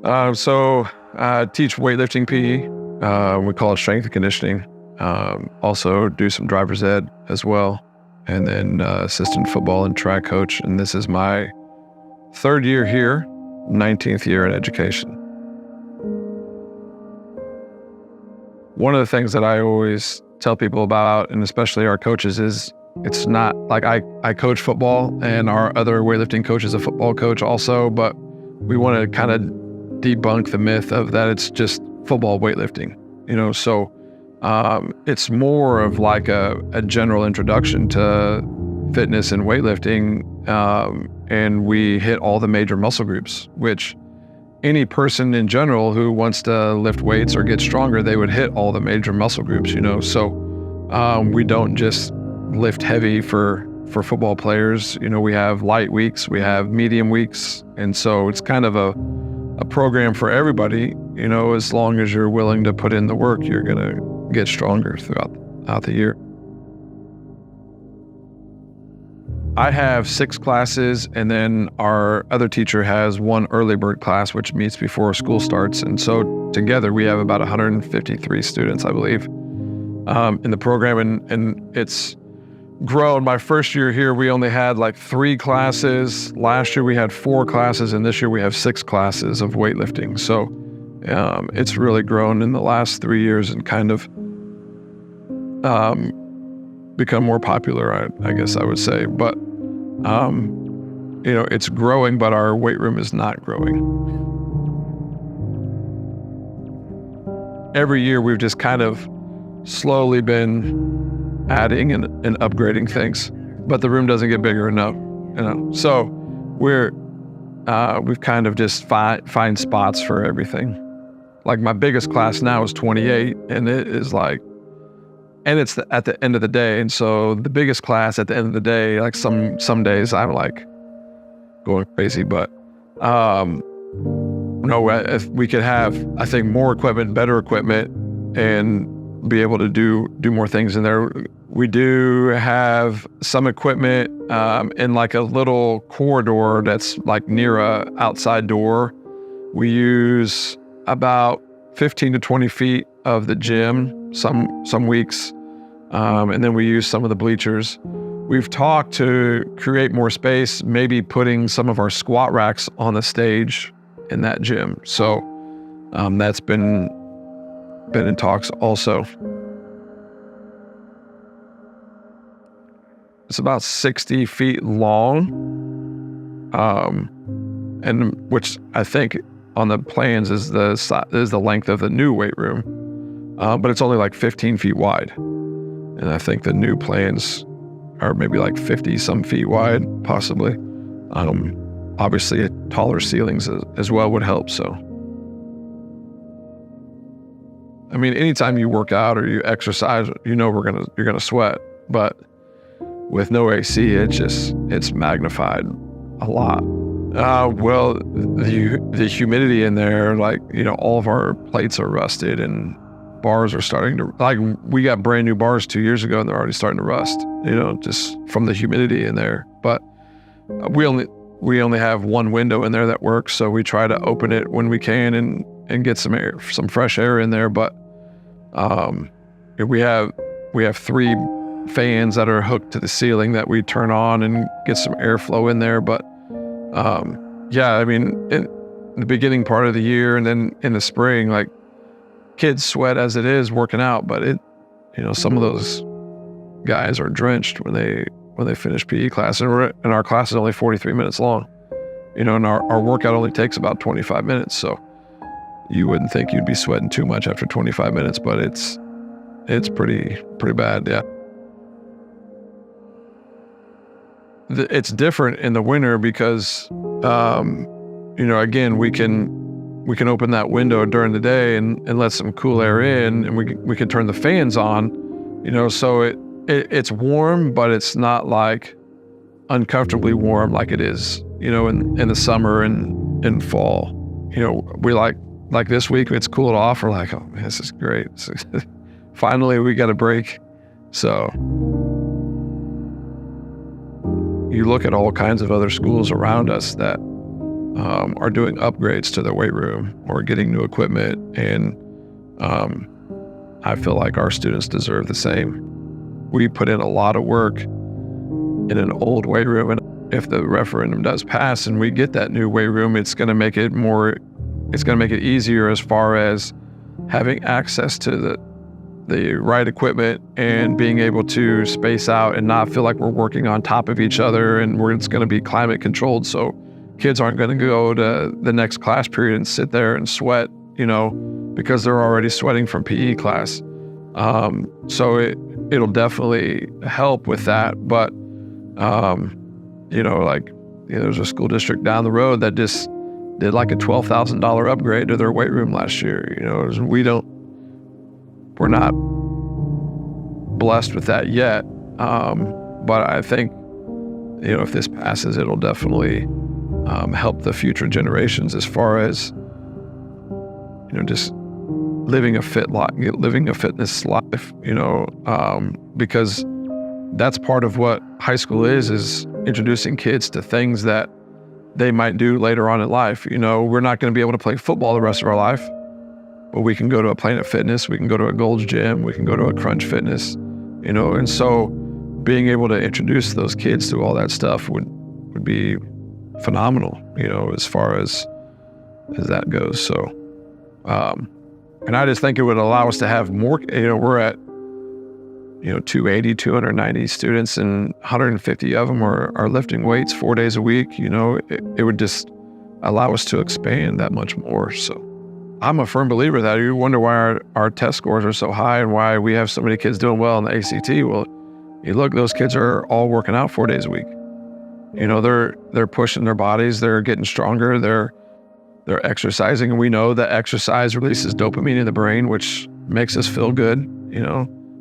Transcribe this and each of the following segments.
I teach weightlifting PE. We call it strength and conditioning. Also do some driver's ed as well. And then assistant football and track coach. And this is my 3rd year here, 19th year in education. One of the things that I always tell people about, and especially our coaches, is it's not like I coach football and our other weightlifting coach is a football coach also, but we want to kind of debunk the myth of that it's just football weightlifting, so it's more of like a general introduction to fitness and weightlifting, and we hit all the major muscle groups, which any person in general who wants to lift weights or get stronger, they would hit all the major muscle groups, so we don't just lift heavy for football players. We have light weeks, we have medium weeks, and so it's kind of a program for everybody. As long as you're willing to put in the work, you're gonna get stronger throughout the year. I have 6 classes, and then our other teacher has 1 early bird class, which meets before school starts. And so together we have about 153 students, I believe, in the program, and it's grown. My first year here, we only had like 3 classes. Last year we had 4 classes, and this year we have 6 classes of weightlifting. So it's really grown in the last 3 years and kind of become more popular, I guess I would say. But it's growing, but our weight room is not growing. Every year we've just kind of slowly been adding and upgrading things, but the room doesn't get bigger enough, So we've kind of just find spots for everything. Like my biggest class now is 28, and it is like, and it's at the end of the day. And so the biggest class at the end of the day, like some days I'm like going crazy, but if we could have, I think, more equipment, better equipment, and be able to do more things in there. We do have some equipment in like a little corridor that's like near a outside door. We use about 15 to 20 feet of the gym some weeks, and then we use some of the bleachers. We've talked to create more space, maybe putting some of our squat racks on the stage in that gym. So that's been in talks also. It's about 60 feet long, and which I think on the plans is the length of the new weight room, but it's only like 15 feet wide. And I think the new plans are maybe like 50 some feet wide, possibly. Obviously taller ceilings as well would help. So, I mean, anytime you work out or you exercise, you're gonna sweat, but with no AC, it's magnified a lot. Well, the humidity in there, like, all of our plates are rusted and bars are starting to, like, we got brand new bars 2 years ago and they're already starting to rust, just from the humidity in there. But we only have 1 window in there that works, so we try to open it when we can and get some fresh air in there. But we have 3 fans that are hooked to the ceiling that we turn on and get some airflow in there. But I mean, in the beginning part of the year and then in the spring, like, kids sweat as it is working out, but some of those guys are drenched when they finish PE class, and our class is only 43 minutes long, and our workout only takes about 25 minutes. So you wouldn't think you'd be sweating too much after 25 minutes, but it's pretty bad. Yeah. It's different in the winter because, again, we can open that window during the day and let some cool air in, and we can turn the fans on, so it's warm, but it's not like uncomfortably warm like it is, in the summer and in fall. We like this week, it's cooled off. We're like, oh man, this is great. Finally, we got a break. So you look at all kinds of other schools around us that are doing upgrades to their weight room or getting new equipment. And I feel like our students deserve the same. We put in a lot of work in an old weight room, and if the referendum does pass and we get that new weight room, it's going to make it easier as far as having access to the right equipment and being able to space out and not feel like we're working on top of each other, and it's going to be climate controlled. So kids aren't going to go to the next class period and sit there and sweat, because they're already sweating from PE class. So it'll definitely help with that. But, there's a school district down the road that just did like a $12,000 upgrade to their weight room last year. We're not blessed with that yet. But I think, if this passes, it'll definitely help the future generations as far as, just living a fitness life, because that's part of what high school is introducing kids to things that they might do later on in life. We're not going to be able to play football the rest of our life, but we can go to a Planet Fitness, we can go to a Gold's Gym, we can go to a Crunch Fitness, and so being able to introduce those kids to all that stuff would be phenomenal, as far as that goes. So, and I just think it would allow us to have more, we're at, 290 students, and 150 of them are lifting weights 4 days a week. It would just allow us to expand that much more. So I'm a firm believer that you wonder why our test scores are so high and why we have so many kids doing well in the ACT. Well, you look, those kids are all working out 4 days a week. They're pushing their bodies, they're getting stronger, they're exercising, and we know that exercise releases dopamine in the brain, which makes us feel good,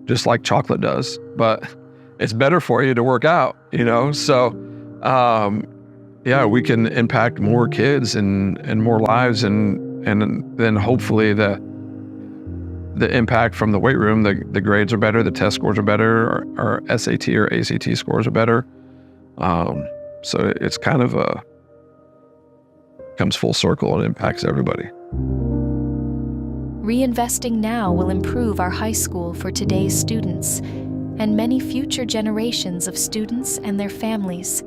just like chocolate does. But it's better for you to work out, So, we can impact more kids and more lives, and then hopefully the impact from the weight room, the grades are better, the test scores are better, our SAT or ACT scores are better. So it's kind of comes full circle and impacts everybody. Reinvesting now will improve our high school for today's students and many future generations of students and their families.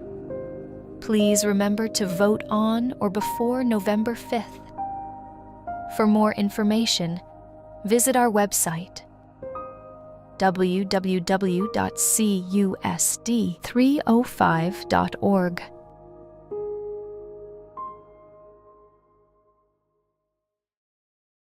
Please remember to vote on or before November 5th. For more information, visit our website, www.cusd305.org.